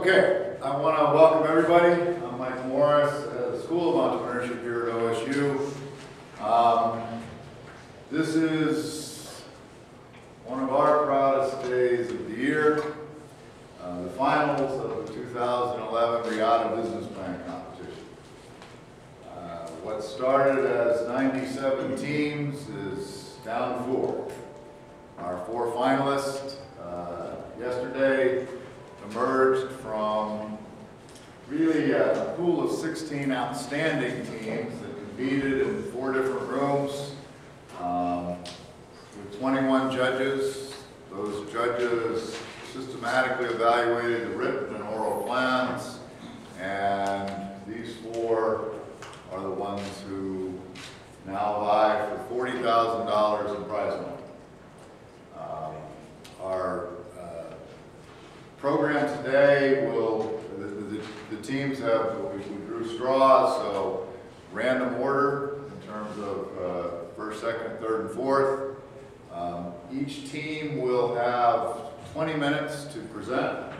Okay, I want to welcome everybody. I'm Mike Morris at the School of Entrepreneurship here at OSU. This is one of our proudest days of the year, the finals of the 2011 Regatta Business Plan Competition. What started as 97 teams is down to 4. Our 4 finalists yesterday emerged from really a pool of 16 outstanding teams that competed in 4 different rooms with 21 judges. Those judges systematically evaluated the written and oral plans, and these 4 are the ones who now vie for $40,000 in prize money. Our program today will, the teams have, we drew straws, so random order in terms of first, second, third, and fourth. Each team will have 20 minutes to present,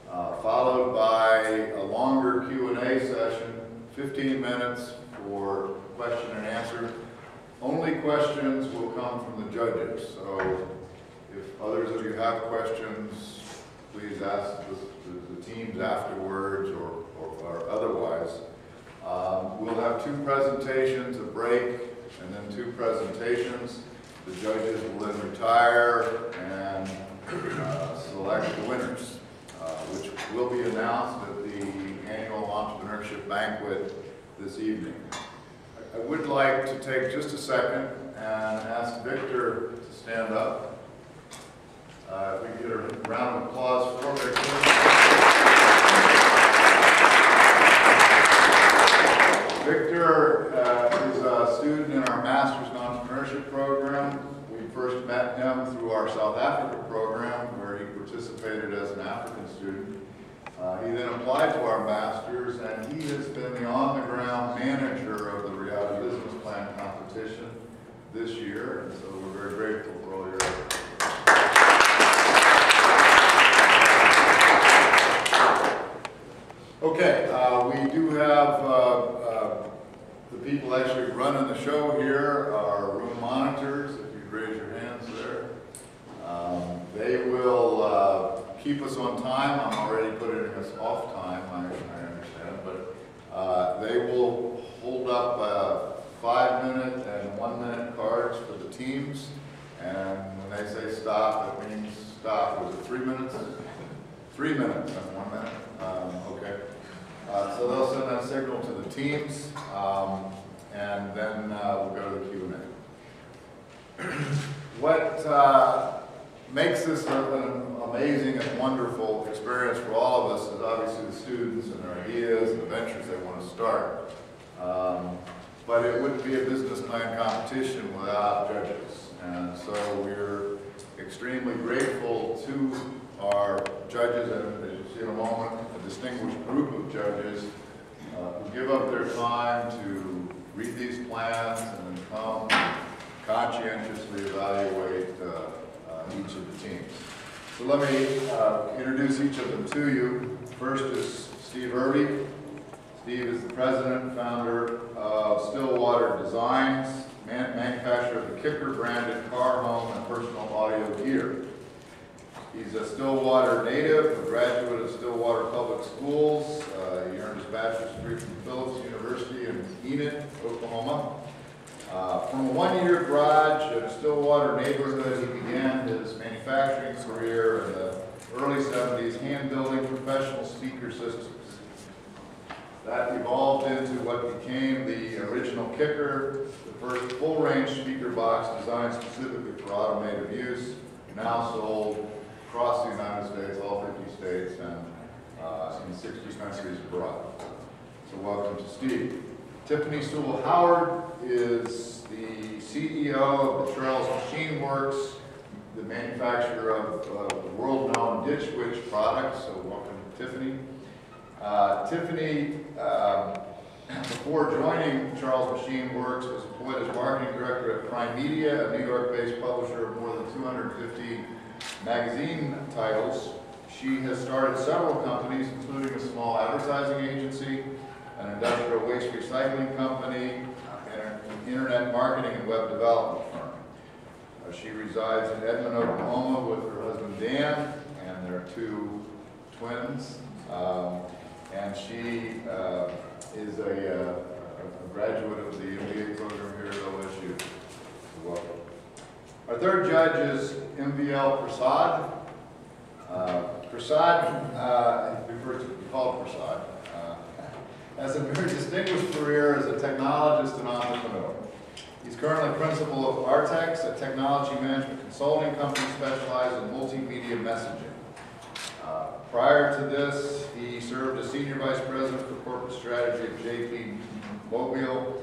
followed by a longer Q&A session, 15 minutes for question and answer. Only questions will come from the judges, so if others of you have questions, please ask the teams afterwards or otherwise. We'll have 2 presentations, a break, and then 2 presentations. The judges will then retire and select the winners, which will be announced at the annual entrepreneurship banquet this evening. I would like to take just a second and ask Victor to stand up. If we can get a round of applause for Victor. Victor is a student in our Master's in Entrepreneurship program. We first met him through our South Africa program, where he participated as an African student. He then applied to our Master's, and he has been the on-the-ground manager of the Regatta Business Plan competition this year, and so we're very grateful for all your efforts. Okay, we do have the people actually running the show here, our room monitors, if you'd raise your hands there. They will keep us on time. I'm already putting us off time, I understand, but they will hold up 5-minute and 1-minute cards for the teams, and when they say stop, that means stop. Was it 3 minutes? 3 minutes and 1 minute. Okay. So they'll send that signal to the teams, and then we'll go to the Q&A. What makes this an amazing and wonderful experience for all of us is obviously the students and their ideas and the ventures they want to start. But it wouldn't be a business plan competition without judges. And so we're extremely grateful to our judges, and as you see in a moment, a distinguished group of judges who give up their time to read these plans and then come conscientiously evaluate each of the teams. So let me introduce each of them to you. First is Steve Irby. Steve is the president and founder of Stillwater Designs, manufacturer of the Kicker branded car, home, and personal audio gear. He's a Stillwater native, a graduate of Stillwater Public Schools. He earned his bachelor's degree from Phillips University in Enid, Oklahoma. From a 1-year garage in a Stillwater neighborhood, he began his manufacturing career in the early 70s, hand-building professional speaker systems. That evolved into what became the original Kicker, the first full-range speaker box designed specifically for automotive use, now sold across the United States, all 50 states, and in 60 countries abroad. So welcome to Steve. Tiffany Civil Howard is the CEO of the Charles Machine Works, the manufacturer of the world-known Ditch Witch products. So welcome, Tiffany. Tiffany, before joining Charles Machine Works, was employed as marketing director at Prime Media, a New York-based publisher of more than 250 magazine titles. She has started several companies, including a small advertising agency, an industrial waste recycling company, and an internet marketing and web development firm. She resides in Edmond, Oklahoma with her husband Dan and their 2 twins. And she is a graduate of the MBA program here at OSU. So welcome. Our third judge is MVL Prasad. Prasad, we call it Prasad, has a very distinguished career as a technologist and entrepreneur. He's currently principal of Artex, a technology management consulting company specialized in multimedia messaging. Prior to this, he served as Senior Vice President for Corporate Strategy at JP Mobile.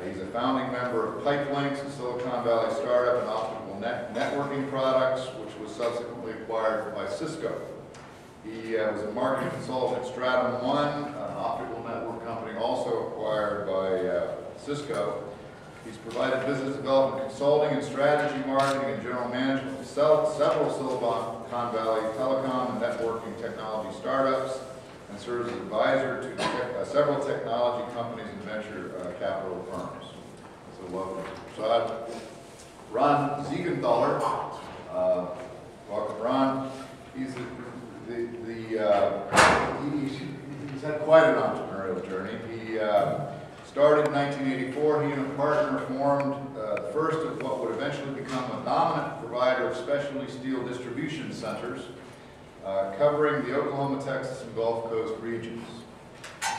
He's a founding member of PipeLinks, a Silicon Valley startup in optical networking products, which was subsequently acquired by Cisco. He was a marketing consultant at Stratum One, an optical network company also acquired by Cisco. He's provided business development consulting and strategy marketing and general management to several Silicon Valley telecom and networking technology startups, and serves as advisor to several technology companies and venture capital firms. So welcome. So Ron Siegenthaler, welcome Ron. He's he's had quite an entrepreneurial journey. He started in 1984. He and a partner formed the first of what would eventually become a dominant provider of specialty steel distribution centers, covering the Oklahoma, Texas, and Gulf Coast regions.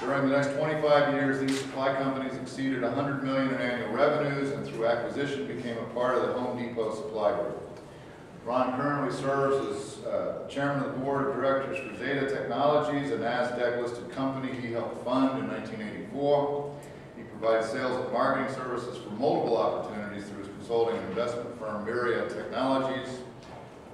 During the next 25 years, these supply companies exceeded $100 million in annual revenues, and through acquisition became a part of the Home Depot Supply Group. Ron currently serves as chairman of the board of directors for Zeta Technologies, a NASDAQ-listed company he helped fund in 1984. He provides sales and marketing services for multiple opportunities through his consulting and investment firm, Myriad Technologies.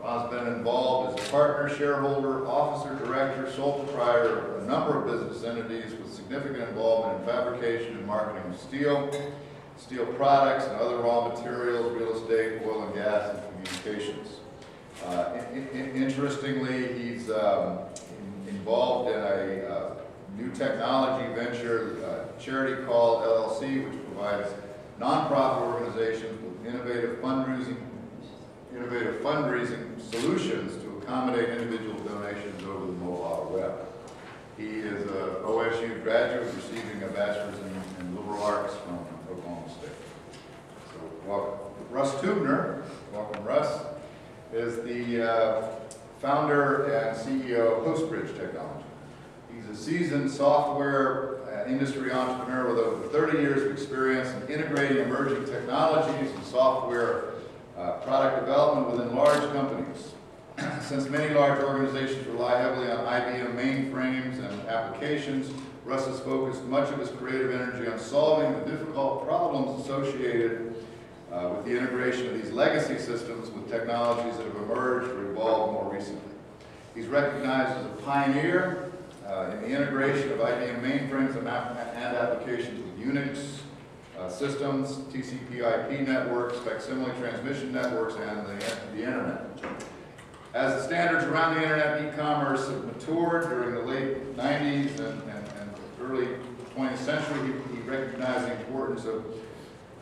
Ron's been involved as a partner, shareholder, officer, director, sole proprietor of a number of business entities with significant involvement in fabrication and marketing of steel products and other raw materials, real estate, oil and gas, and communications. Interestingly, he's involved in a new technology venture, Charity Call LLC, which provides nonprofit organizations with innovative fundraising solutions to accommodate individual donations over the mobile web. He is an OSU graduate receiving a bachelor's in liberal arts from Oklahoma State. So welcome. Russ Teubner, welcome Russ, is the founder and CEO of HostBridge Technology. He's a seasoned software industry entrepreneur with over 30 years of experience in integrating emerging technologies and software product development within large companies. Since many large organizations rely heavily on IBM mainframes and applications, Russ has focused much of his creative energy on solving the difficult problems associated with the integration of these legacy systems with technologies that have emerged or evolved more recently. He's recognized as a pioneer in the integration of IBM mainframes and applications with Unix systems, TCP/IP networks, facsimile transmission networks, and the internet. As the standards around the internet and e-commerce have matured during the late 90s and early 20th century, he recognized the importance of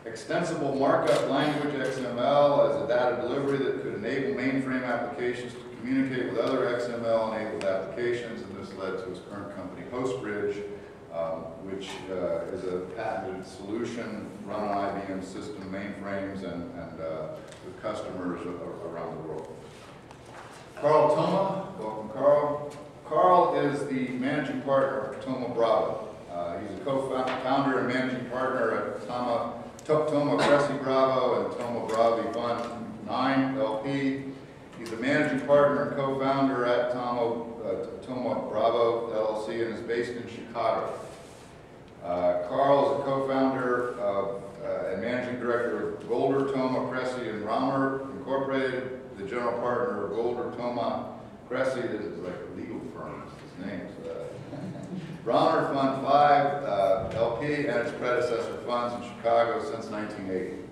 extensible markup language, XML, as a data delivery that could enable mainframe applications to communicate with other XML-enabled applications, and this led to his current company, HostBridge, which is a patented solution run on IBM system mainframes and with customers around the world. Carl Thoma, welcome Carl. Carl is the managing partner of Thoma Bravo. He's a co-founder and managing partner at Thoma Cressy Bravo and Thoma Bravo Fund 9 LP. He's a managing partner and co-founder at Thoma Bravo LLC and is based in Chicago. Carl is a co-founder and managing director of Golder, Thoma, Cressy, and Romer Incorporated, the general partner of Golder, Thoma, Cressy. This is like a legal firm, his name's Romer Fund 5 LP and its predecessor funds in Chicago since 1980.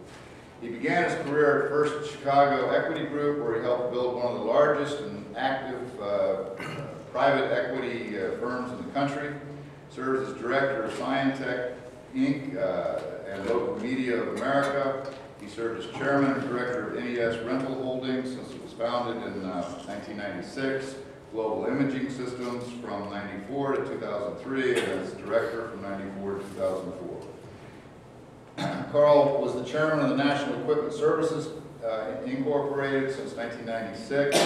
He began his career at First Chicago Equity Group, where he helped build one of the largest and active private equity firms in the country. Serves as director of Scientech, Inc. And Local Media of America. He served as chairman and director of NES Rental Holdings since it was founded in 1996, Global Imaging Systems from 94 to 2003, and as director from 94 to 2004. Carl was the chairman of the National Equipment Services Incorporated since 1996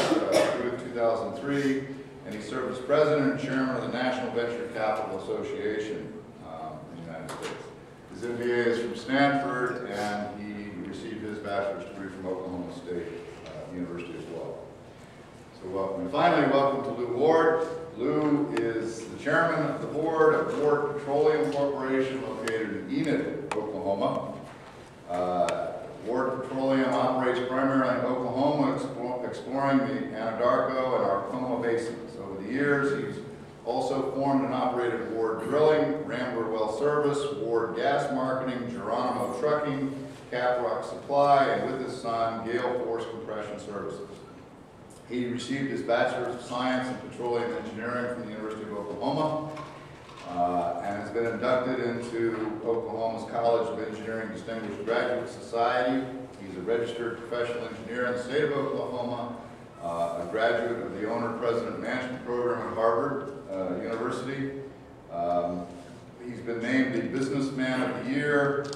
through 2003, and he served as president and chairman of the National Venture Capital Association in the United States. His MBA is from Stanford, and he received his bachelor's degree from Oklahoma State University as well. So welcome. And finally, welcome to Lou Ward. Lou is the chairman of the board of Ward Petroleum Corporation, located in Enid, Oklahoma. Ward Petroleum operates primarily in Oklahoma, exploring the Anadarko and Arkoma basins. Over the years, he's also formed and operated Ward Drilling, Rambler Well Service, Ward Gas Marketing, Geronimo Trucking, Caprock Supply, and with his son, Gale Force Compression Services. He received his Bachelor's of Science in Petroleum Engineering from the University of Oklahoma, and has been inducted into Oklahoma's College of Engineering Distinguished Graduate Society. He's a registered professional engineer in the state of Oklahoma, a graduate of the Owner-President Management Program at Harvard University. He's been named the Businessman of the Year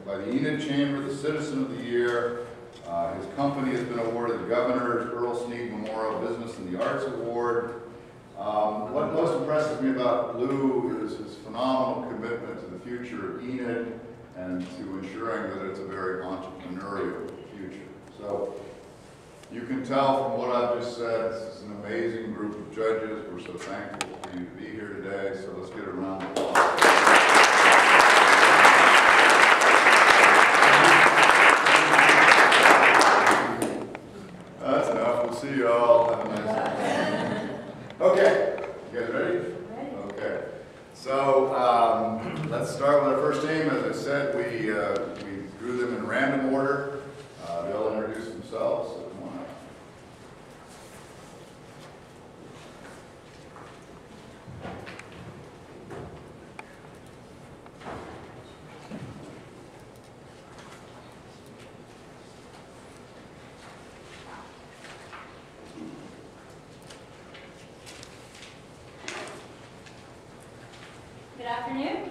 by the Enid Chamber, the Citizen of the Year. His company has been awarded the Governor's Earl Sneed Memorial Business and the Arts Award. What most impresses me about Lou is his phenomenal commitment to the future of Enid and to ensuring that it's a very entrepreneurial future. So you can tell from what I've just said, this is an amazing group of judges. We're so thankful for you to be here today. So let's get a round of applause. That's enough. We'll see you all. Have a nice day. Okay. You guys ready? Ready. Okay. So let's start with our first team. As I said, we drew them in random order. They'll introduce themselves. So come on up. Good afternoon.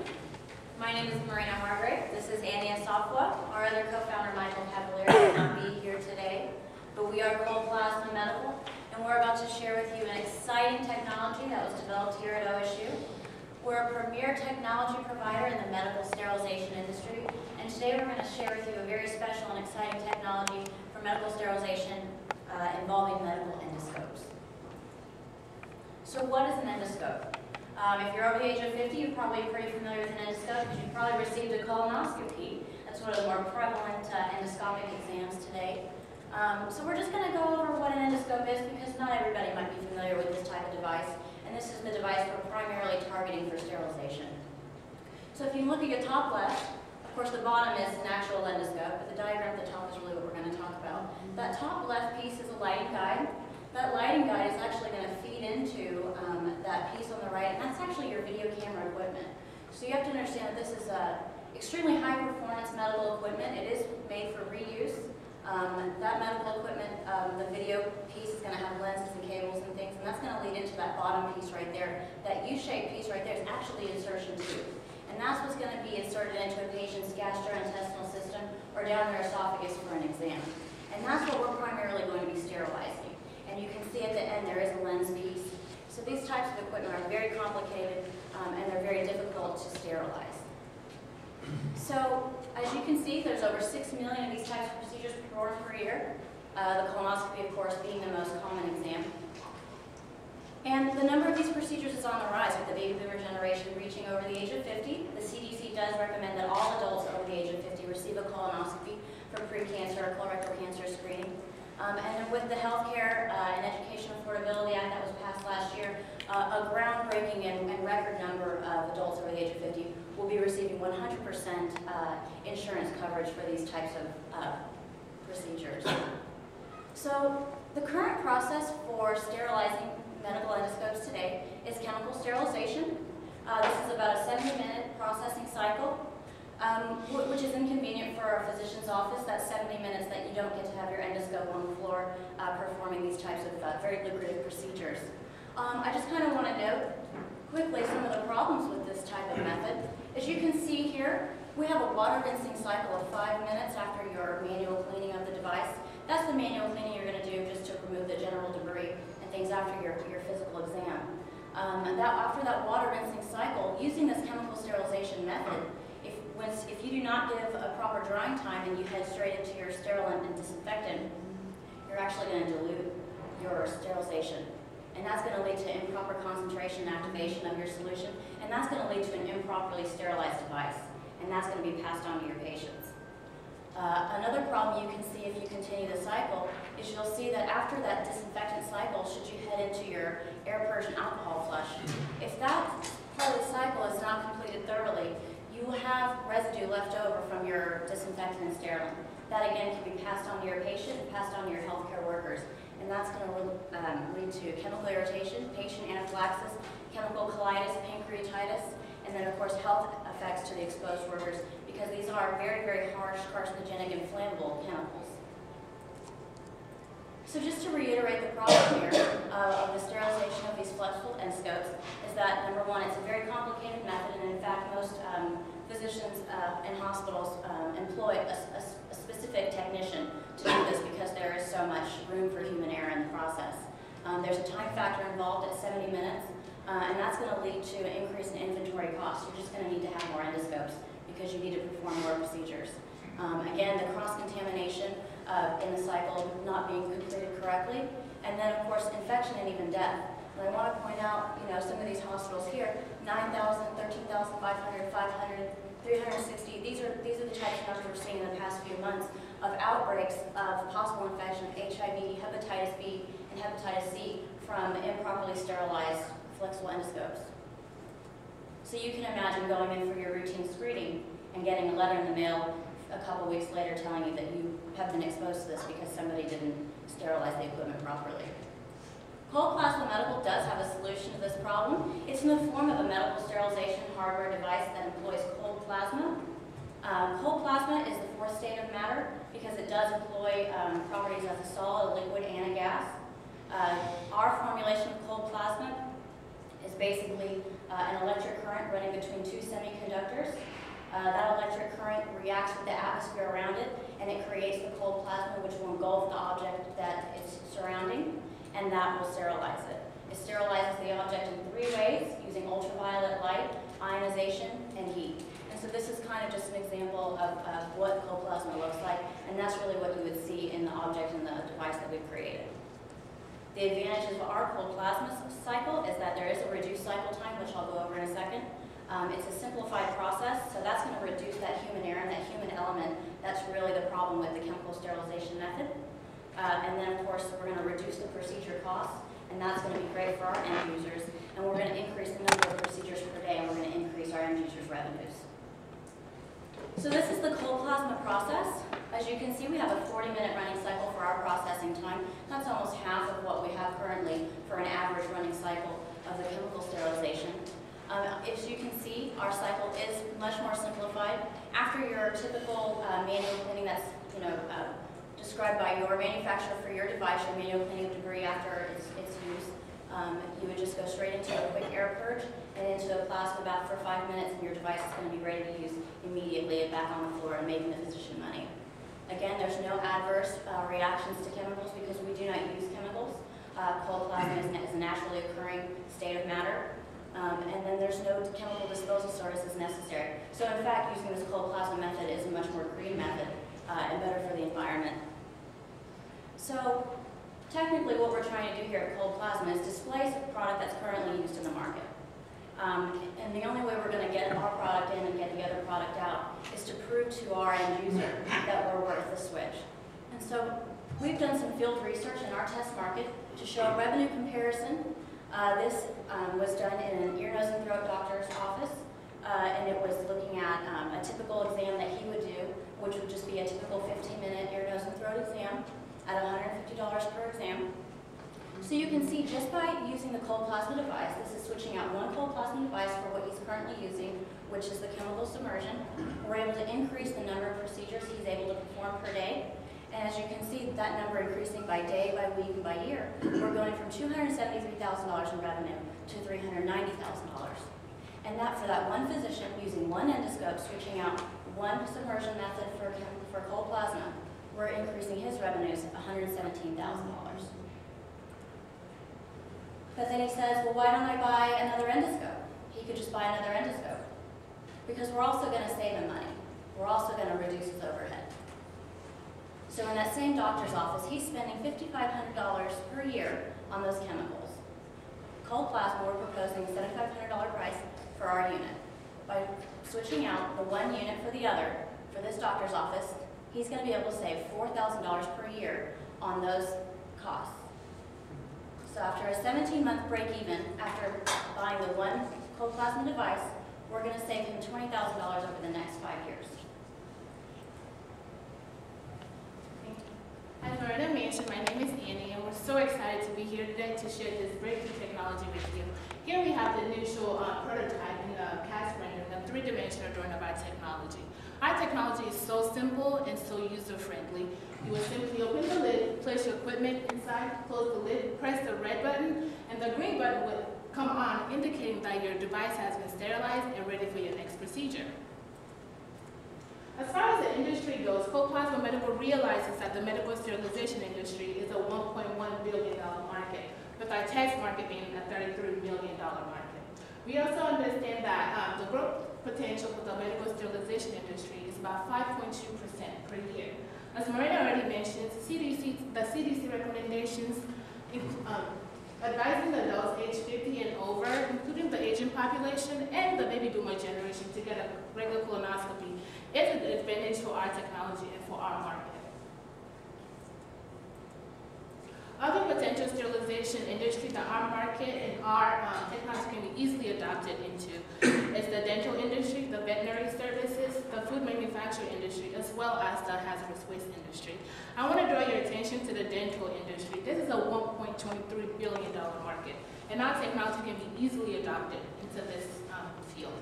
My name is Marina Hargrave. This is Annie Asafwa. Our other co-founder, Michael Cavalier, will not be here today. But we are Cold Plasma Medical, and we're about to share with you an exciting technology that was developed here at OSU. We're a premier technology provider in the medical sterilization industry, and today we're going to share with you a very special and exciting technology for medical sterilization involving medical endoscopes. So what is an endoscope? If you're over the age of 50, you're probably pretty familiar with an endoscope because you've probably received a colonoscopy. That's one of the more prevalent endoscopic exams today. So we're just going to go over what an endoscope is because not everybody might be familiar with this type of device. And this is the device we're primarily targeting for sterilization. So if you look at your top left, of course the bottom is an actual endoscope, but the diagram at the top is really what we're going to talk about. That top left piece is a lighting guide. That lighting guide is actually going to feed into that piece on the right, and that's actually your video camera equipment. So you have to understand that this is extremely high performance medical equipment. It is made for reuse. That medical equipment, the video piece is going to have lenses and cables and things, and that's going to lead into that bottom piece right there. That U-shaped piece right there is actually insertion tube. And that's what's going to be inserted into a patient's gastrointestinal system or down their esophagus for an exam. And that's what we're primarily going to be sterilizing. And you can see at the end there is a lens piece. So these types of equipment are very complicated and they're very difficult to sterilize. So as you can see, there's over 6 million of these types of procedures performed per year. The colonoscopy, of course, being the most common exam. And the number of these procedures is on the rise with the baby boomer generation reaching over the age of 50. The CDC does recommend that all adults over the age of 50 receive a colonoscopy for pre-cancer or colorectal cancer screening. And then with the Healthcare and Education Affordability Act that was passed last year, a groundbreaking and record number of adults over the age of 50 will be receiving 100% insurance coverage for these types of procedures. So the current process for sterilizing medical endoscopes today is chemical sterilization. This is about a 70-minute processing cycle, which is inconvenient for a physician's office. That's 70 minutes that you don't get to have your endoscope on the floor performing these types of very lucrative procedures. I just kind of want to note quickly some of the problems with this type of method. As you can see here, we have a water rinsing cycle of 5 minutes after your manual cleaning of the device. That's the manual cleaning you're going to do just to remove the general debris and things after your physical exam. After that water rinsing cycle, using this chemical sterilization method, if you do not give a proper drying time and you head straight into your sterilant and disinfectant, you're actually going to dilute your sterilization. And that's going to lead to improper concentration and activation of your solution, and that's going to lead to an improperly sterilized device, and that's going to be passed on to your patients. Another problem you can see if you continue the cycle is you'll see that after that disinfectant cycle, should you head into your air purge and alcohol flush, if that part of the cycle is not completed thoroughly, you will have residue left over from your disinfectant and sterilant. That again can be passed on to your patient and passed on to your healthcare workers. And that's going to lead to chemical irritation, patient anaphylaxis, chemical colitis, pancreatitis, and then of course health effects to the exposed workers, because these are very, very harsh, carcinogenic, and flammable chemicals. So just to reiterate the problem here of the sterilization of these flexible endoscopes is that, number one, it's a very complicated method, and in fact most physicians and hospitals employ a specific technician to do this because there is so much room for human error in the process. There's a time factor involved at 70 minutes, and that's going to lead to an increase in inventory costs. You're just going to need to have more endoscopes because you need to perform more procedures. Again, the cross-contamination in the cycle not being completed correctly, and then of course infection and even death. And I want to point out, some of these hospitals here, 9,000, 13,500, 500, 360. These are the types of numbers we're seeing in the past few months of outbreaks of possible infection of HIV, hepatitis B, and hepatitis C from improperly sterilized flexible endoscopes. So you can imagine going in for your routine screening and getting a letter in the mail a couple weeks later telling you that you have been exposed to this because somebody didn't sterilize the equipment properly. Cold Plasma Medical does have a solution to this problem. It's in the form of a medical sterilization hardware device that employs cold plasma. Cold plasma is the fourth state of matter because it does employ properties as a solid, a liquid, and a gas. Our formulation of cold plasma is basically an electric current running between two semiconductors. That electric current reacts with the atmosphere around it, and it creates the cold plasma, which will engulf the object that it's surrounding, and that will sterilize it. It sterilizes the object in 3 ways, using ultraviolet light, ionization, and heat. And so this is kind of just an example of what cold plasma looks like, and that's really what you would see in the object in the device that we've created. The advantages of our cold plasma cycle is that there is a reduced cycle time, which I'll go over in a second. It's a simplified process, so that's going to reduce that human error and that human element. That's really the problem with the chemical sterilization method. And then, of course, we're going to reduce the procedure costs, and that's going to be great for our end users. And we're going to increase the number of procedures per day, and we're going to increase our end users' revenues. So this is the cold plasma process. As you can see, we have a 40-minute running cycle for our processing time. That's almost half of what we have currently for an average running cycle of the chemical sterilization. As you can see, our cycle is much more simplified. After your typical manual cleaning that's described by your manufacturer for your device, your manual cleaning of debris after its use, you would just go straight into a quick air purge and into a plasma bath for 5 minutes, and your device is going to be ready to use immediately and back on the floor and making the physician money. Again, there's no adverse reactions to chemicals because we do not use chemicals. Cold plasma is a naturally occurring state of matter. And then there's no chemical disposal services necessary. So in fact, using this cold plasma method is a much more green method and better for the environment. So technically what we're trying to do here at Cold Plasma is displace a product that's currently used in the market. And the only way we're going to get our product in and get the other product out is to prove to our end user that we're worth the switch. And so we've done some field research in our test market to show a revenue comparison. This was done in an ear, nose, and throat doctor's office and it was looking at a typical exam that he would do, which would just be a typical 15-minute ear, nose, and throat exam at $150 per exam. So you can see just by using the cold plasma device, this is switching out one cold plasma device for what he's currently using, which is the chemical submersion. We're able to increase the number of procedures he's able to perform per day. And as you can see, that number increasing by day, by week, and by year. We're going from $273,000 in revenue to $390,000. And that for that one physician using one endoscope, switching out one submersion method for cold plasma, we're increasing his revenues $117,000. But then he says, well, why don't I buy another endoscope? He could just buy another endoscope. Because we're also going to save him money. We're also going to reduce his overhead. So in that same doctor's office, he's spending $5,500 per year on those chemicals. Cold plasma, we're proposing a $7,500 price for our unit. By switching out the one unit for the other, for this doctor's office, he's going to be able to save $4,000 per year on those costs. So after a 17-month break-even, after buying the one cold plasma device, we're going to save him $20,000 over the next 5 years. As Loretta mentioned, my name is Annie, and we're so excited to be here today to share this breakthrough technology with you. Here we have the initial prototype in the cast rendering of three-dimensional drawing of our technology. Our technology is so simple and so user-friendly. You will simply open the lid, place your equipment inside, close the lid, press the red button, and the green button will come on, indicating that your device has been sterilized and ready for your next procedure. As far as the industry goes, Cold Plasma Medical realizes that the medical sterilization industry is a $1.1 billion market, with our test market being a $33 million market. We also understand that the growth potential for the medical sterilization industry is about 5.2% per year. As Marina already mentioned, the CDC recommendations advising adults age 50 and over, including the aging population and the baby boomer generation, to get a regular colonoscopy is an advantage for our technology and for our market. Other potential sterilization industry that our market and our technology can be easily adopted into is the dental industry, the veterinary services, the food manufacturing industry, as well as the hazardous waste industry. I want to draw your attention to the dental industry. This is a $1.23 billion market, and our technology can be easily adopted into this field.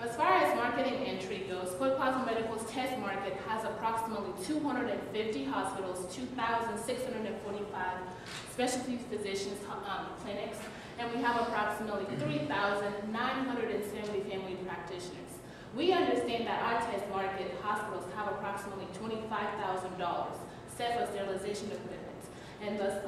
As far as marketing entry goes, Cold Plasma Medical's test market has approximately 250 hospitals, 2,645 specialty physicians clinics, and we have approximately 3,970 family practitioners. We understand that our test market hospitals have approximately $25,000 set for sterilization equipment, and thus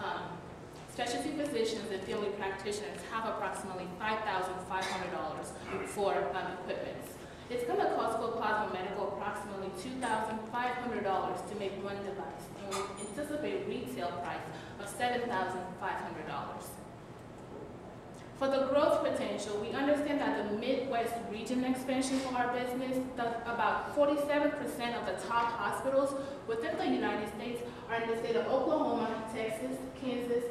specialty physicians and family practitioners have approximately $5,500 for equipment. It's going to cost Cold Plasma Medical approximately $2,500 to make one device, and we anticipate retail price of $7,500. For the growth potential, we understand that the Midwest region expansion for our business, about 47% of the top hospitals within the United States are in the state of Oklahoma, Texas, Kansas,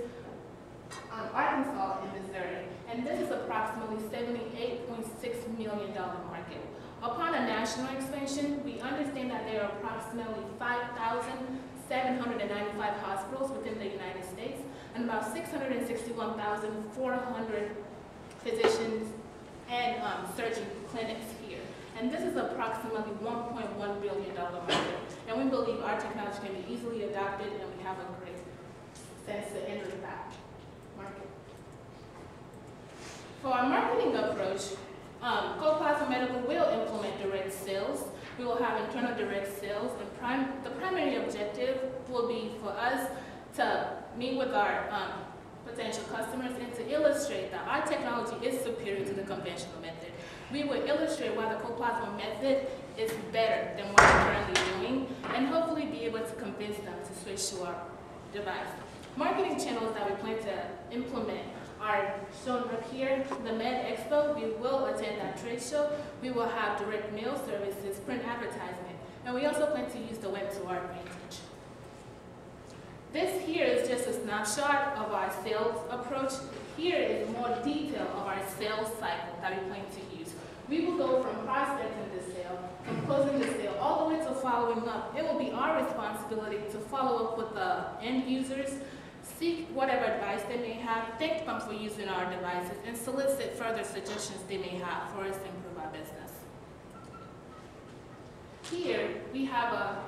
Arkansas, and Missouri, and this is approximately $78.6 million market. Upon a national expansion, we understand that there are approximately 5,795 hospitals within the United States and about 661,400 physicians and surgeon clinics here. And this is approximately $1.1 billion market. And we believe our technology can be easily adopted, and we have a great sense to enter that market. For our marketing approach, Cold Plasma Medical will implement direct sales. We will have internal direct sales, and the primary objective will be for us to meet with our potential customers and to illustrate that our technology is superior to the conventional method. We will illustrate why the Cold Plasma method is better than what we're currently doing, and hopefully be able to convince them to switch to our device. Marketing channels that we plan to implement are shown up here. The Med Expo, we will attend that trade show. We will have direct mail services, print advertisement, and we also plan to use the web to our advantage. This here is just a snapshot of our sales approach. Here is more detail of our sales cycle that we plan to use. We will go from prospecting the sale, from closing the sale, all the way to following up. It will be our responsibility to follow up with the end users, seek whatever advice they may have, thank them for using our devices, and solicit further suggestions they may have for us to improve our business. Here, we have a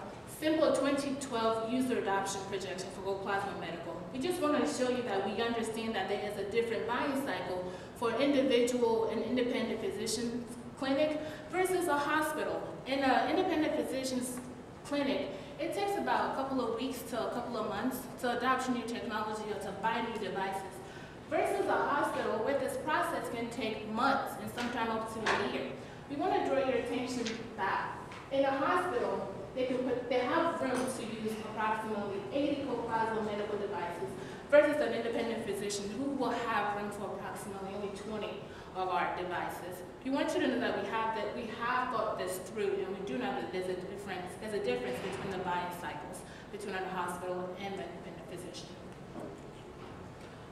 simple 2012 user adoption projection for Gold Plasma Medical. We just want to show you that we understand that there is a different buying cycle for individual and independent physicians clinic versus a hospital. In an independent physician's clinic, it takes about a couple of weeks to a couple of months to adopt new technology or to buy new devices. Versus a hospital where this process can take months and sometimes up to a year. We want to draw your attention that in a hospital, they have room to use approximately 80 Plasma medical devices versus an independent physician who will have room for approximately only 20 of our devices. We want you to know that we have thought this through, and we do know that there's a difference between the buying cycles between a hospital and the independent physician.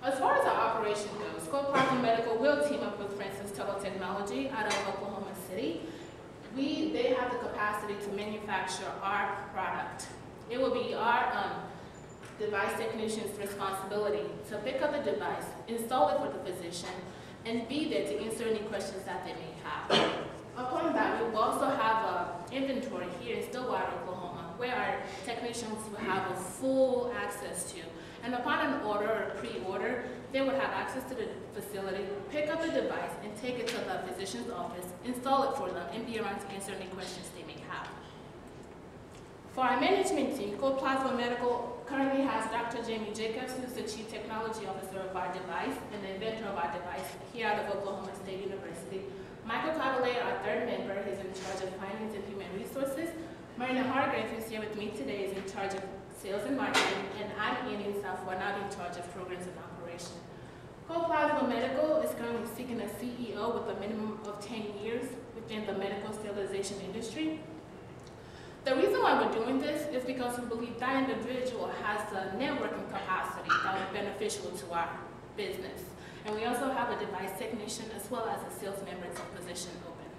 As far as our operation goes, Gold Plasma Medical will team up with Francis Total Technology out of Oklahoma City. They have the capacity to manufacture our product. It will be our device technician's responsibility to pick up the device, install it for the physician, and be there to answer any questions that they may have. Upon that, we will also have an inventory here in Stillwater, Oklahoma, where our technicians will have a full access to. And upon an order or pre-order, they would have access to the facility, pick up the device, and take it to the physician's office, install it for them, and be around to answer any questions they may have. For our management team, Gold Plasma Medical currently has Dr. Jamie Jacobs, who's the Chief Technology Officer of our device and the inventor of our device here out of Oklahoma State University. Michael Cavalier, our third member, is in charge of finance and human resources. Marina Hargrave, who's here with me today, is in charge of sales and marketing, and I'm Annie Southwell, now in charge of programs and operation. Gold Plasma Medical is currently seeking a CEO with a minimum of 10 years within the medical sterilization industry. The reason why we're doing this is because we believe that individual has the networking capacity that is beneficial to our business. And we also have a device technician as well as a sales member position open.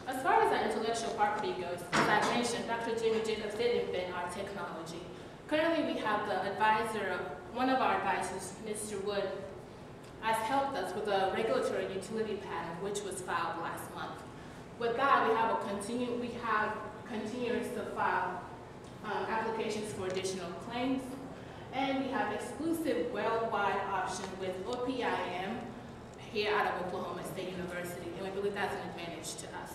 As far as our intellectual property goes, as I mentioned, Dr. Jamie Jacobs did invent our technology. Currently, we have the advisor, one of our advisors, Mr. Wood, has helped us with a regulatory utility patent, which was filed last month. With that, we have continuous to file applications for additional claims, and we have exclusive worldwide option with OPIM here out of Oklahoma State University, and we believe that's an advantage to us.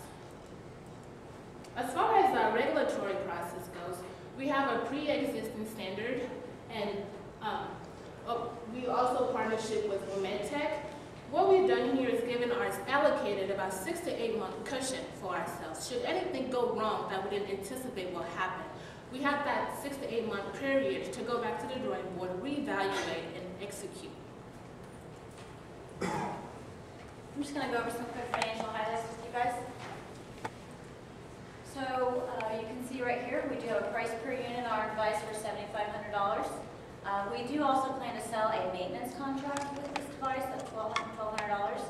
As far as our regulatory process goes, we have a pre-existing standard, and we also partnership with MedTech. What we've done here is allocated about 6 to 8 month cushion for ourselves. Should anything go wrong that we didn't anticipate will happen, we have that 6 to 8 month period to go back to the drawing board, reevaluate, and execute. I'm just going to go over some quick financial highlights with you guys. So you can see right here, we do have a price per unit on our device for $7,500. We do also plan to sell a maintenance contract with this device at $1,200.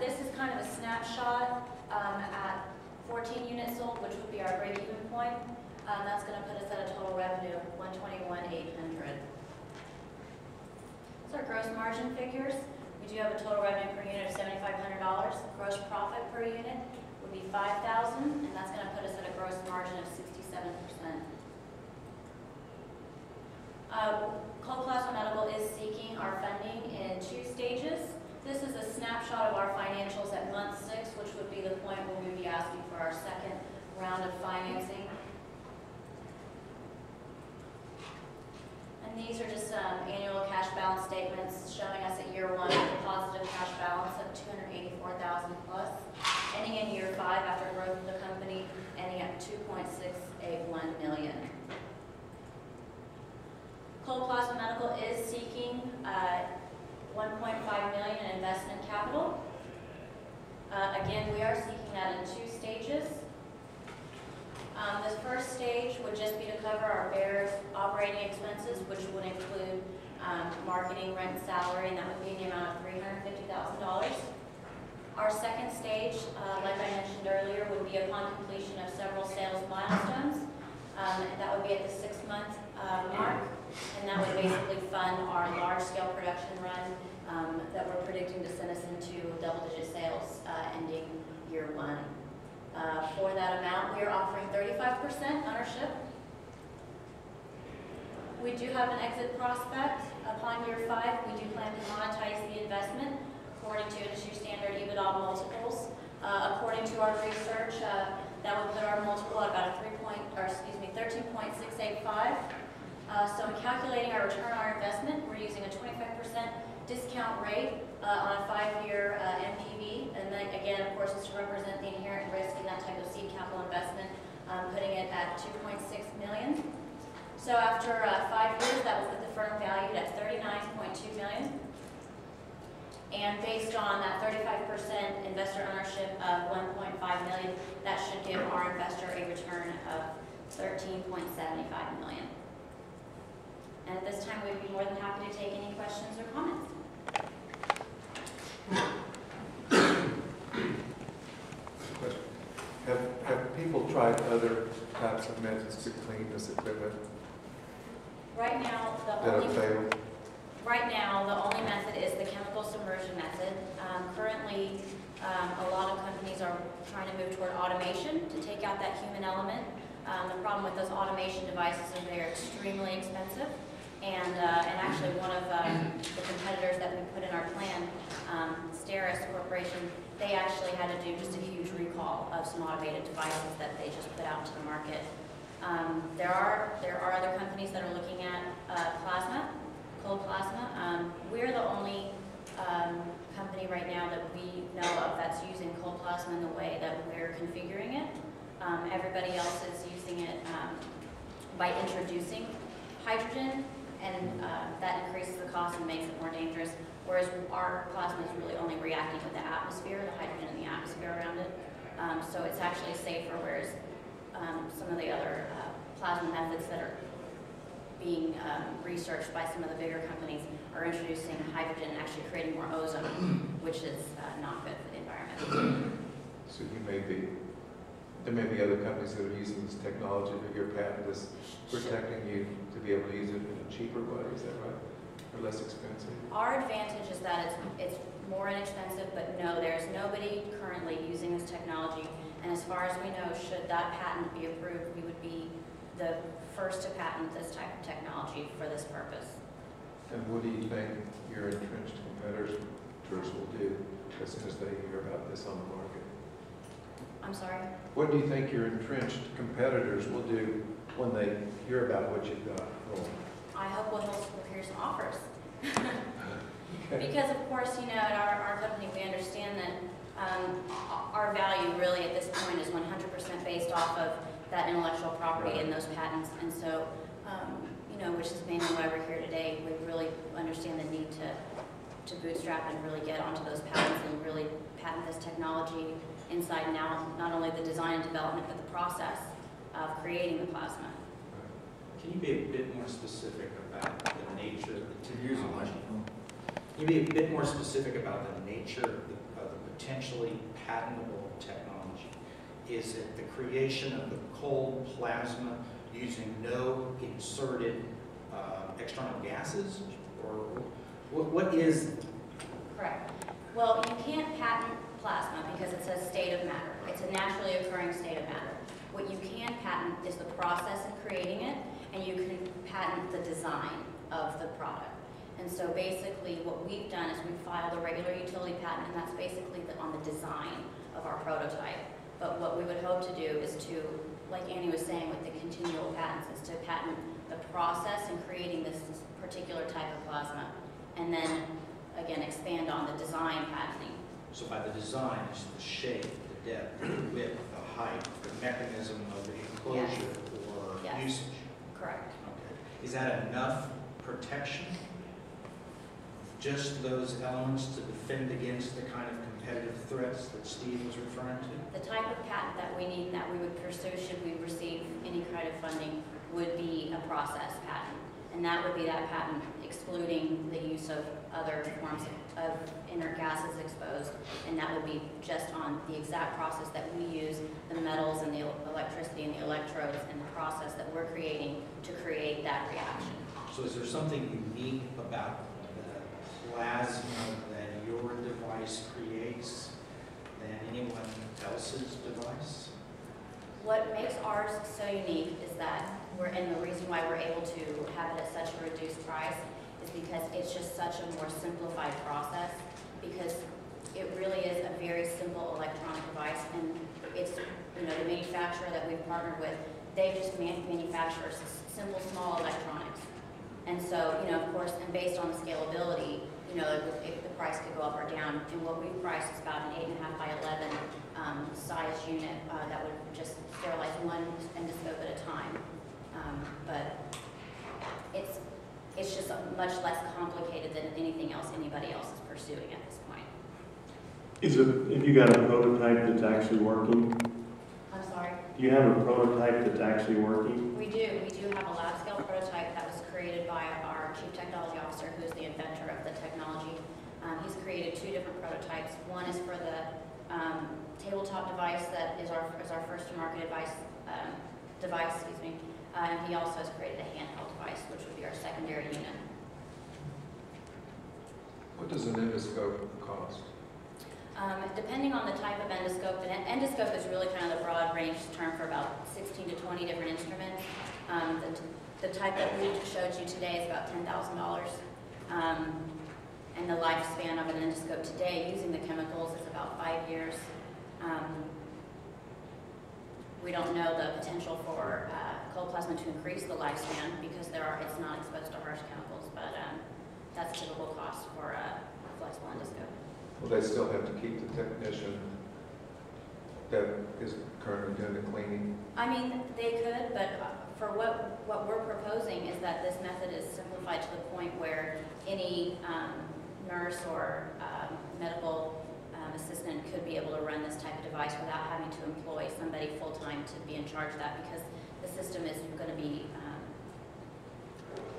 This is kind of a snapshot at 14 units sold, which would be our break-even point. That's going to put us at a total revenue of $121,800. So our gross margin figures, we do have a total revenue per unit of $7,500. Gross profit per unit would be $5,000, and that's going to put us at a gross margin of 67%. Gold Plasma Medical is seeking our funding in 2 stages. This is a snapshot of our financials at month 6, which would be the point where we would be asking for our second round of financing. And these are just annual cash balance statements showing us at year 1 a positive cash balance of $284,000 plus, ending in year 5 after growth of the company, ending at $2.681 million. Gold Plasma Medical is seeking $1.5 million in investment capital. Again, we are seeking that in 2 stages. This first stage would just be to cover our bare operating expenses, which would include marketing, rent, and salary, and that would be in the amount of $350,000. Our second stage, like I mentioned earlier, would be upon completion of several sales milestones. That would be at the 6-month mark, and that would basically fund our large-scale production run that we're predicting to send us into double-digit sales ending year 1. For that amount, we are offering 35% ownership. We do have an exit prospect. Upon year 5, we do plan to monetize the investment according to industry standard EBITDA multiples. According to our research, that would put our multiple at about a 13.685. So in calculating our return on our investment, we're using a 25% discount rate on a 5-year NPV. And then again, of course, it's to represent the inherent risk in that type of seed capital investment, putting it at $2.6 million. So after 5 years, that would put the firm valued at $39.2 million. And based on that 35% investor ownership of $1.5 million, that should give our investor a return of $13.75 million. And at this time, we'd be more than happy to take any questions or comments. Question. Have people tried other types of methods to clean this equipment Right now, that have failed? Right now, the only method is the chemical submersion method. Currently, a lot of companies are trying to move toward automation to take out that human element. The problem with those automation devices is they're extremely expensive. And actually, one of the competitors that we put in our plan, Sterilization Corporation, they actually had to do just a huge recall of some automated devices that they just put out to the market. There are other companies that are looking at plasma, cold plasma. We're the only company right now that we know of that's using cold plasma in the way that we're configuring it. Everybody else is using it by introducing hydrogen, and that increases the cost and makes it more dangerous, whereas our plasma is really only reacting with the atmosphere, the hydrogen in the atmosphere around it. So it's actually safer, whereas some of the other plasma methods that are being researched by some of the bigger companies are introducing hydrogen and actually creating more ozone, which is not good for the environment. So there may be other companies that are using this technology, but your patent is protecting you to be able to use it in a cheaper way, is that right? Or less expensive? Our advantage is that it's more inexpensive, but no, there's nobody currently using this technology. And as far as we know, should that patent be approved, we would be the first to patent this type of technology for this purpose. And what do you think your entrenched competitors will do as soon as they hear about this on the market? I'm sorry? What do you think your entrenched competitors will do when they hear about what you've got going? I hope we'll hear some offers. Okay. Because of course, you know, at our company, we understand that our value really at this point is 100% based off of that intellectual property and those patents. And so, you know, which is mainly why we're here today. We really understand the need to bootstrap and really get onto those patents and really patent this technology inside and out, not only the design and development, but the process of creating the plasma. Can you be a bit more specific about the nature of the technology? Can you be a bit more specific about the nature of the potentially patentable technology? Is it the creation of the cold plasma using no inserted external gases? Or what is? Correct. Well, you can't patent plasma because it's a state of matter. It's a naturally occurring state of matter. What you can patent is the process of creating it, and you can patent the design of the product. And so basically what we've done is we've filed a regular utility patent, and that's basically on the design of our prototype. But what we would hope to do is to, like Annie was saying with the continual patents, is to patent the process in creating this particular type of plasma, and then again expand on the design patenting. So by the design, it's the shape, the depth, the width, the height, the mechanism of the enclosure or usage. Correct. Okay. Is that enough protection? Just those elements to defend against the kind of competitive threats that Steve was referring to? The type of patent that we need, that we would pursue should we receive any kind of funding, would be a process patent. And that would be that patent excluding the use of other forms of inert gases exposed. And that would be just on the exact process that we use, the metals and the electricity and the electrodes and the process that we're creating to create that reaction. So is there something unique about the plasma that your device creates than anyone else's device? What makes ours so unique is that and the reason why we're able to have it at such a reduced price is because it's just such a more simplified process, because it really is a very simple electronic device, and it's, the manufacturer that we've partnered with, they just manufacture simple, small electronics. And so, of course, and based on the scalability, if the price could go up or down. And what we've priced is about an 8.5 by 11 size unit that would just sterilize one endoscope at a time. But it's just much less complicated than anything else anybody else is pursuing at this point. Have you got a prototype that's actually working? I'm sorry? Do you have a prototype that's actually working? We do. We do have a lab scale prototype that was created by our Chief Technology Officer, who is the inventor of the technology. He's created 2 different prototypes. One is for the tabletop device that is our first to market device, and he also has created a handheld device, which would be our secondary unit. What does an endoscope cost? Depending on the type of endoscope, an endoscope is really kind of the broad range term for about 16 to 20 different instruments. The type that we showed you today is about $10,000. And the lifespan of an endoscope today using the chemicals is about 5 years. We don't know the potential for cold plasma to increase the lifespan because it's not exposed to harsh chemicals, but that's typical cost for a flexible endoscope. Will they still have to keep the technician that is currently doing the cleaning? I mean, they could, but for what we're proposing is that this method is simplified to the point where any nurse or medical assistant could be able to run this type of device without having to employ somebody full-time to be in charge of that, because the system is going to be,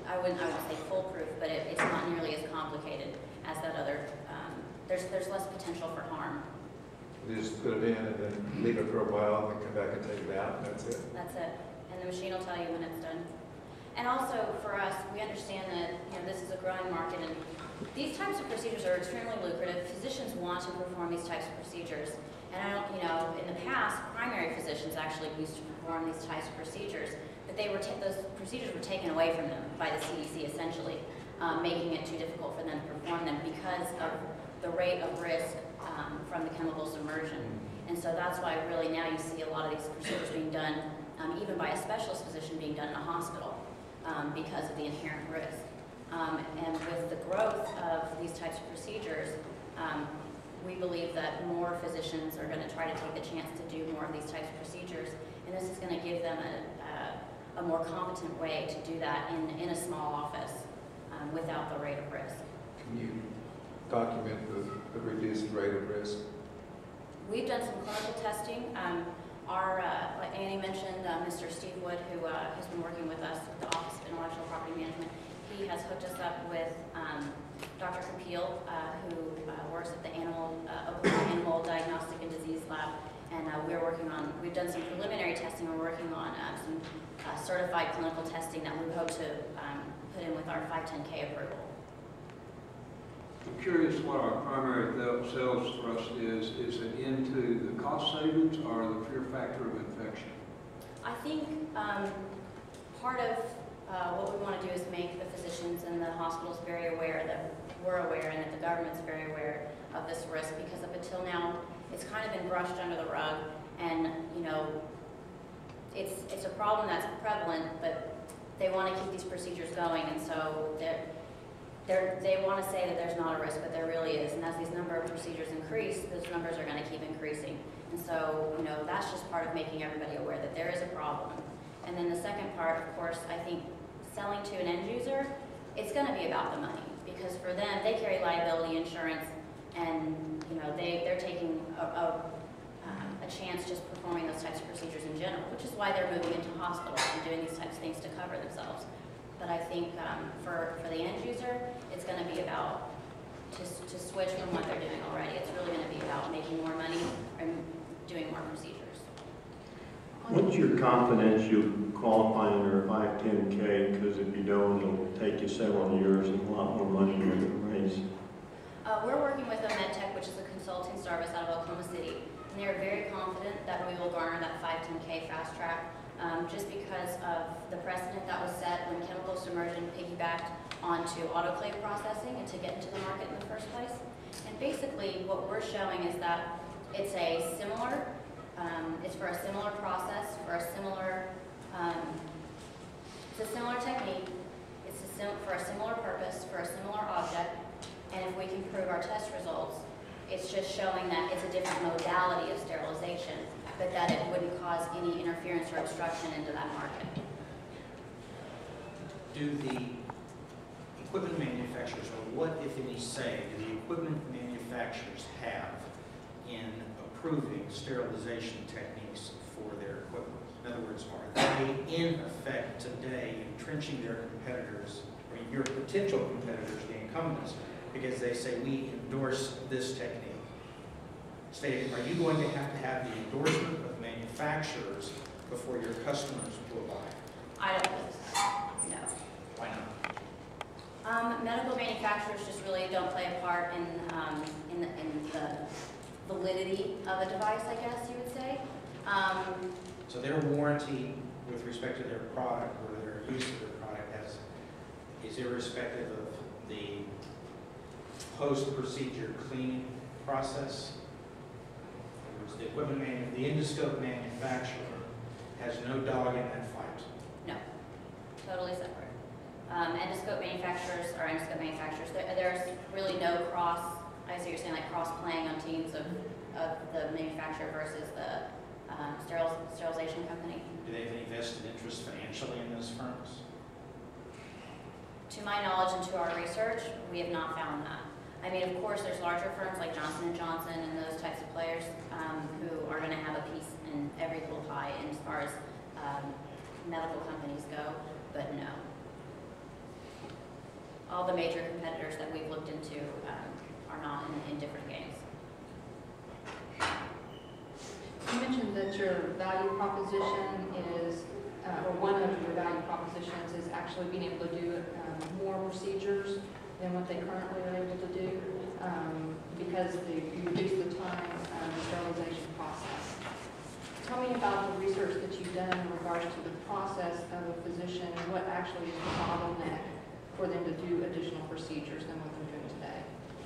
I wouldn't say foolproof, but it's not nearly as complicated as that other, there's less potential for harm. You just put it in and then leave it for a while and then come back and take it out, and that's it? That's it. And the machine will tell you when it's done. And also for us, we understand that this is a growing market, and these types of procedures are extremely lucrative. Physicians want to perform these types of procedures. And in the past, primary physicians actually used to perform these types of procedures, but those procedures were taken away from them by the CDC, essentially, making it too difficult for them to perform them because of the rate of risk from the chemical submersion. And so that's why really now you see a lot of these procedures being done, even by a specialist physician being done in a hospital because of the inherent risk. And with the growth of these types of procedures, we believe that more physicians are going to try to take the chance to do more of these types of procedures, and this is going to give them a more competent way to do that in a small office without the rate of risk. Can you document the reduced rate of risk? We've done some clinical testing. Like Annie mentioned, Mr. Steve Wood, who has been working with us at the Office of Intellectual Property Management, he has hooked us up with Dr. Kapil, who works at the Oklahoma Animal Diagnostic and Disease Lab, and we've done some preliminary testing. We're working on some certified clinical testing that we hope to put in with our 510K approval. I'm curious what our primary sales thrust is. Is it into the cost savings or the fear factor of infection? I think part of what we want to do is make the physicians and the hospitals very aware that we're aware and that the government's very aware of this risk, because up until now it's kind of been brushed under the rug, and it's a problem that's prevalent, but they want to keep these procedures going, and so they want to say that there's not a risk, but there really is. And as these number of procedures increase, those numbers are going to keep increasing. And so, that's just part of making everybody aware that there is a problem. And then the second part, of course, I think selling to an end user, it's going to be about the money, because for them, they carry liability insurance, and they're taking a chance just performing those types of procedures in general, which is why they're moving into hospitals and doing these types of things to cover themselves. But I think for the end user, it's going to be about to switch from what they're doing already. It's really going to be about making more money and doing more procedures. What's your confidence you'll qualify under a 510K? Because if you don't, it'll take you several years and a lot more money to raise. We're working with a MedTech, which is a consulting service out of Oklahoma City, and they're very confident that we will garner that 510K fast track, just because of the precedent that was set when chemical submersion piggybacked onto autoclave processing and to get into the market in the first place. And basically, what we're showing is that it's a similar, it's for a similar process, for a similar, it's a similar technique, for a similar purpose, for a similar object, and if we can prove our test results, it's just showing that it's a different modality of sterilization, but that it wouldn't cause any interference or obstruction into that market. Do the equipment manufacturers, or what, if any, say, do the equipment manufacturers have in approving sterilization techniques for their equipment? In other words, are they in effect today entrenching their competitors, or your potential competitors, the incumbents, because they say we endorse this technique? Stated, are you going to have the endorsement of manufacturers before your customers will buy? I don't think so, no. Why not? Medical manufacturers just really don't play a part in the validity of a device, I guess you would say. So their warranty with respect to their product or their use of their product is irrespective of the post-procedure cleaning process. In other words, the equipment the endoscope manufacturer has no dog in that fight. No, totally separate. Endoscope manufacturers are endoscope manufacturers. There's really no cross, I see you're saying like cross-playing on teams of the manufacturer versus the sterilization company. Do they have any vested interest financially in those firms? To my knowledge and to our research, we have not found that. I mean, of course, there's larger firms like Johnson & Johnson and those types of players who are going to have a piece in every little pie as far as medical companies go, but no. All the major competitors that we've looked into are not in different games. You mentioned that your value proposition is, or one of your value propositions is actually being able to do more procedures than what they currently are able to do because you reduce the time of the sterilization process. Tell me about the research that you've done in regards to the process of a physician and what actually is the bottleneck for them to do additional procedures than what they're doing today.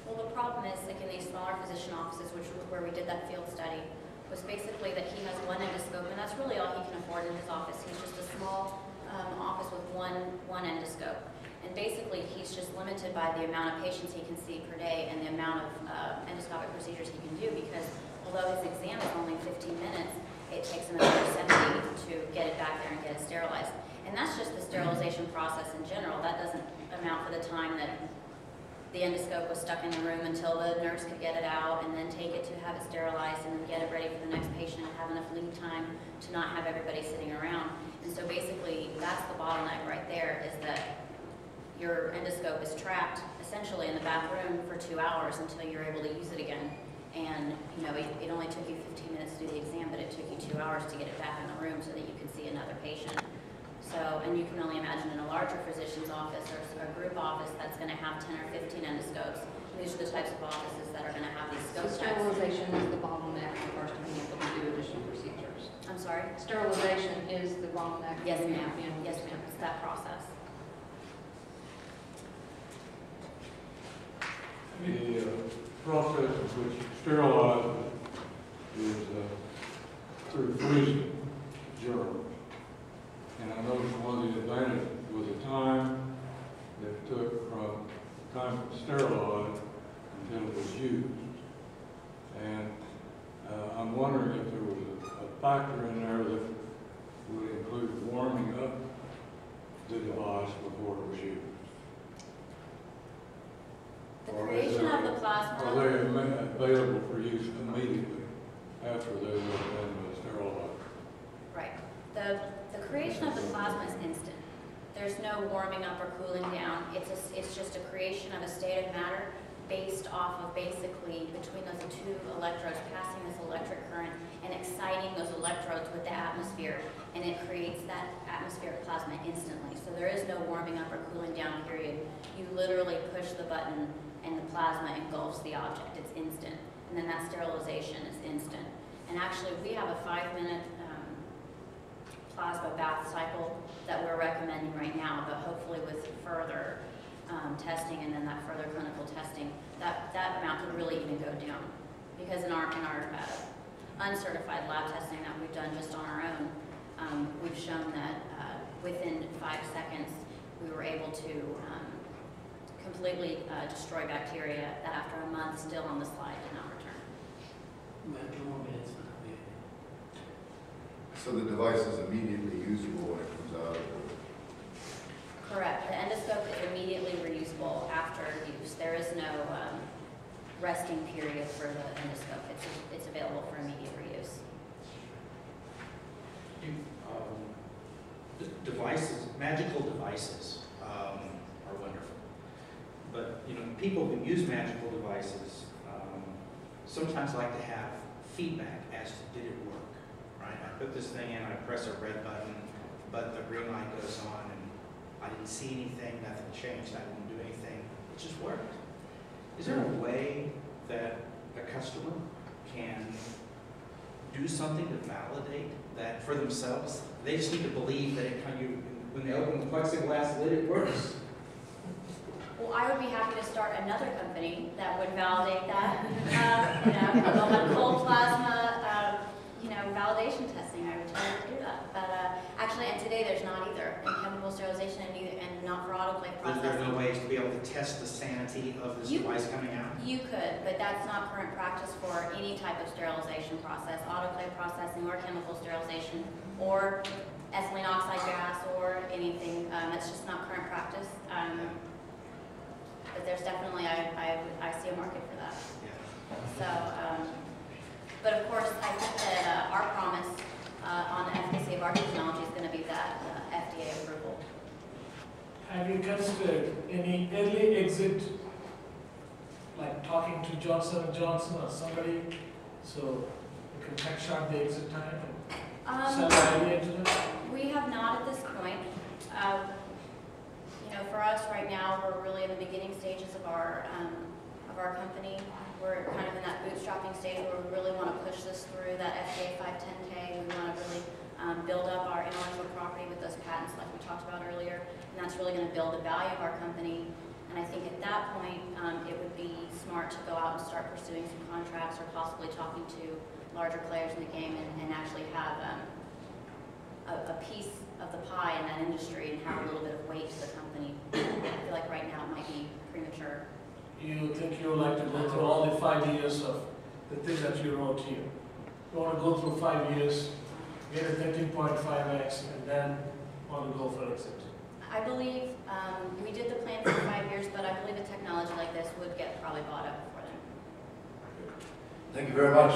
Well, the problem is, like in these smaller physician offices, which was where we did that field study, was basically that he has one endoscope, and that's really all he can afford in his office. He's just a small office with one endoscope. And basically, he's just limited by the amount of patients he can see per day and the amount of endoscopic procedures he can do, because although his exam is only 15 minutes, it takes him another 70 to get it back there and get it sterilized. And that's just the sterilization process in general. That doesn't amount for the time that the endoscope was stuck in the room until the nurse could get it out and then take it to have it sterilized and then get it ready for the next patient and have enough lead time to not have everybody sitting around. And so basically, that's the bottleneck right there, is that your endoscope is trapped essentially in the back room for 2 hours until you're able to use it again. And you know, it only took you 15 minutes to do the exam, but it took you 2 hours to get it back in the room so that you could see another patient. So, and you can only imagine in a larger physician's office or a group office that's going to have 10 or 15 endoscopes. These are the types of offices that are going to have these So scope types. sterilization is the bottleneck in regards to being able to do additional procedures. I'm sorry? Sterilization is the bottleneck. Yes, in ma'am. being able Yes, to- ma'am. It's that process. The process in which you sterilize it is through freezing germs. And I noticed one of the advantages was the time that it took from the time it was sterilized until it was used. And I'm wondering if there was a factor in there that would include warming up the device before it was used. The Or creation of the Are plasma, they available for use immediately after they have been sterilized? right. The creation of the plasma is instant. There's no warming up or cooling down. It's just a creation of a state of matter based off of basically between those two electrodes, passing this electric current and exciting those electrodes with the atmosphere, and it creates that atmospheric plasma instantly. So there is no warming up or cooling down period. You literally push the button and the plasma engulfs the object. It's instant. And then that sterilization is instant. And actually we have a 5-minute plasma bath cycle that we're recommending right now, but hopefully with further testing and then that further clinical testing, that amount could really even go down. Because in our uncertified lab testing that we've done just on our own, we've shown that within 5 seconds we were able to completely destroy bacteria that after a month still on the slide did not return. So the device is immediately usable when it comes out of the... Correct. The endoscope is immediately reusable after use. There is no resting period for the endoscope. It's available for immediate reuse. Devices, magical devices are wonderful. But, you know, people who use magical devices sometimes like to have feedback as to did it work, right? I put this thing in, I press a red button, but the green light goes on, and I didn't see anything, nothing changed, I didn't do anything, it just worked. Is there a way that a customer can do something to validate that for themselves? They just need to believe that when they open the plexiglass lid, it works. Well, I would be happy to start another company that would validate that. A cold plasma, validation testing. I would totally do that. But actually, and today there's not either in chemical sterilization and not for autoclave processing. There are no ways to be able to test the sanity of this device coming out? You could, but that's not current practice for any type of sterilization process, autoclave processing or chemical sterilization or ethylene oxide gas or anything. That's just not current practice. But there's definitely, I see a market for that. Yeah. So, but of course, I think that our promise on the efficacy of our technology is going to be that FDA approval. Have you considered any early exit, like talking to Johnson & Johnson or somebody, so you can cut short the exit time and sell the idea to them? We have not at this point. For us right now, we're really in the beginning stages of our company. We're kind of in that bootstrapping stage where we really want to push this through that FDA 510K. We want to really build up our intellectual property with those patents like we talked about earlier, and that's really going to build the value of our company. And I think at that point, it would be smart to go out and start pursuing some contracts or possibly talking to larger players in the game and actually have a piece of the pie in that industry and have a little bit of weight to the company. I feel like right now it might be premature. You think you would like to go through all the 5 years of the things that you wrote here? You want to go through 5 years, get a 13.5x, and then want to go for exit? I believe we did the plan for 5 years, but I believe a technology like this would get probably bought up before then. Thank you very much.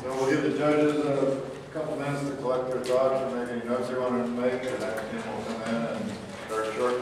So we'll give the judges a couple minutes to collect their thoughts or make any notes they want to make, and that team will come in and start short.